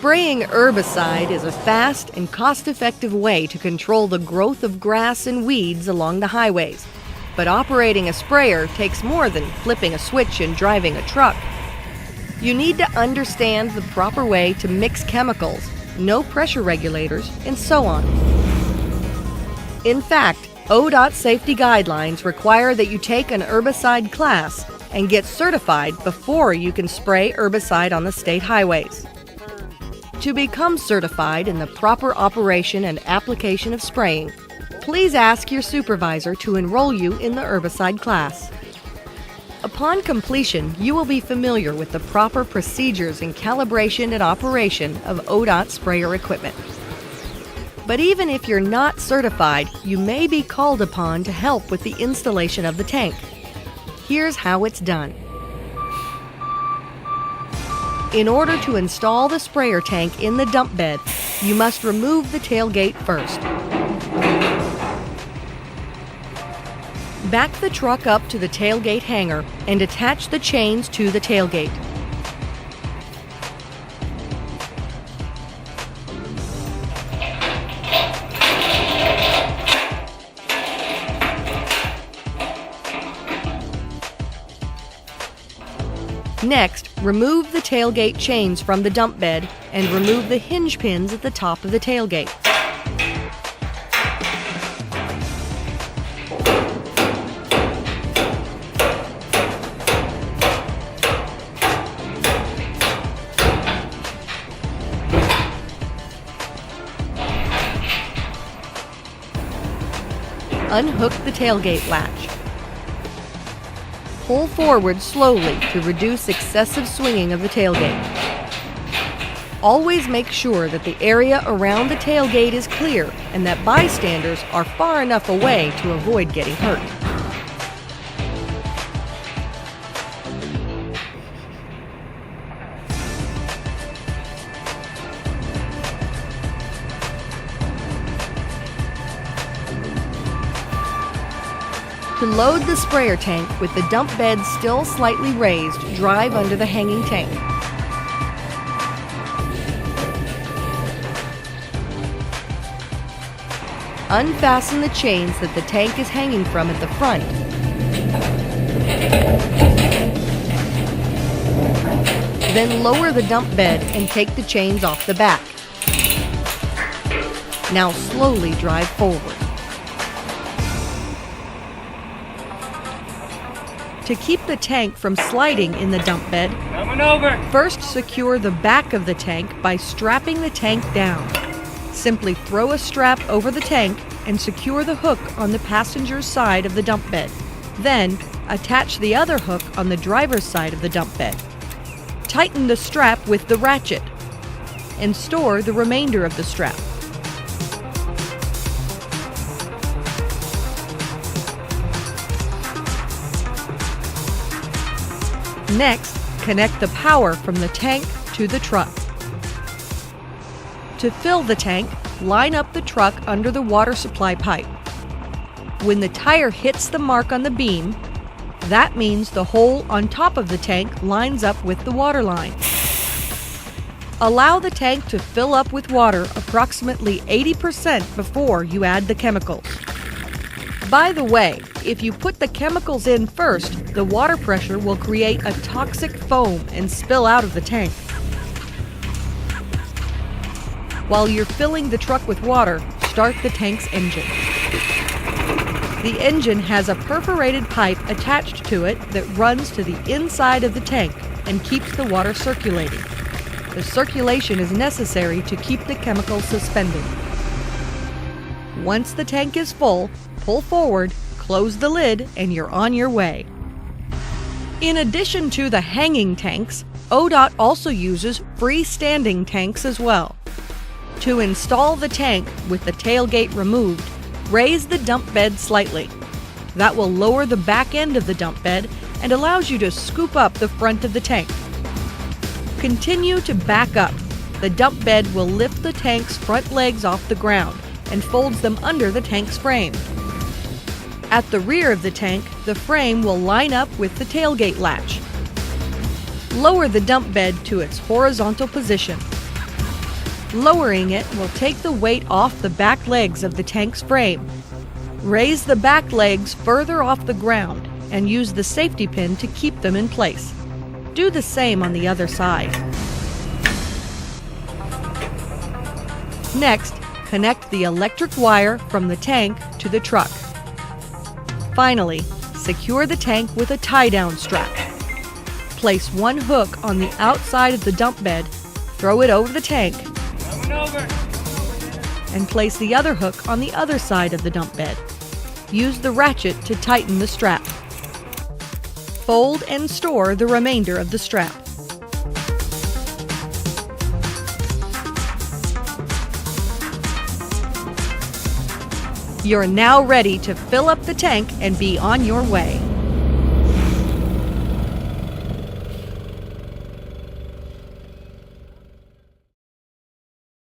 Spraying herbicide is a fast and cost-effective way to control the growth of grass and weeds along the highways. But operating a sprayer takes more than flipping a switch and driving a truck. You need to understand the proper way to mix chemicals, know pressure regulators, and so on. In fact, ODOT safety guidelines require that you take an herbicide class and get certified before you can spray herbicide on the state highways. To become certified in the proper operation and application of spraying, please ask your supervisor to enroll you in the herbicide class. Upon completion, you will be familiar with the proper procedures in calibration and operation of ODOT sprayer equipment. But even if you're not certified, you may be called upon to help with the installation of the tank. Here's how it's done. In order to install the sprayer tank in the dump bed, you must remove the tailgate first. Back the truck up to the tailgate hanger and attach the chains to the tailgate. Next, remove the tailgate chains from the dump bed and remove the hinge pins at the top of the tailgate. Unhook the tailgate latch. Pull forward slowly to reduce excessive swinging of the tailgate. Always make sure that the area around the tailgate is clear and that bystanders are far enough away to avoid getting hurt. To load the sprayer tank with the dump bed still slightly raised, drive under the hanging tank. Unfasten the chains that the tank is hanging from at the front. Then lower the dump bed and take the chains off the back. Now slowly drive forward. To keep the tank from sliding in the dump bed, first secure the back of the tank by strapping the tank down. Simply throw a strap over the tank and secure the hook on the passenger's side of the dump bed. Then, attach the other hook on the driver's side of the dump bed. Tighten the strap with the ratchet and store the remainder of the strap. Next, connect the power from the tank to the truck. To fill the tank, line up the truck under the water supply pipe. When the tire hits the mark on the beam, that means the hole on top of the tank lines up with the water line. Allow the tank to fill up with water approximately 80% before you add the chemicals. By the way, if you put the chemicals in first, the water pressure will create a toxic foam and spill out of the tank. While you're filling the truck with water, start the tank's engine. The engine has a perforated pipe attached to it that runs to the inside of the tank and keeps the water circulating. The circulation is necessary to keep the chemicals suspended. Once the tank is full, pull forward, close the lid, and you're on your way. In addition to the hanging tanks, ODOT also uses freestanding tanks as well. To install the tank with the tailgate removed, raise the dump bed slightly. That will lower the back end of the dump bed and allows you to scoop up the front of the tank. Continue to back up. The dump bed will lift the tank's front legs off the ground and folds them under the tank's frame. At the rear of the tank, the frame will line up with the tailgate latch. Lower the dump bed to its horizontal position. Lowering it will take the weight off the back legs of the tank's frame. Raise the back legs further off the ground and use the safety pin to keep them in place. Do the same on the other side. Next, connect the electric wire from the tank to the truck. Finally, secure the tank with a tie-down strap. Place one hook on the outside of the dump bed, throw it over the tank, and place the other hook on the other side of the dump bed. Use the ratchet to tighten the strap. Fold and store the remainder of the strap. You're now ready to fill up the tank and be on your way.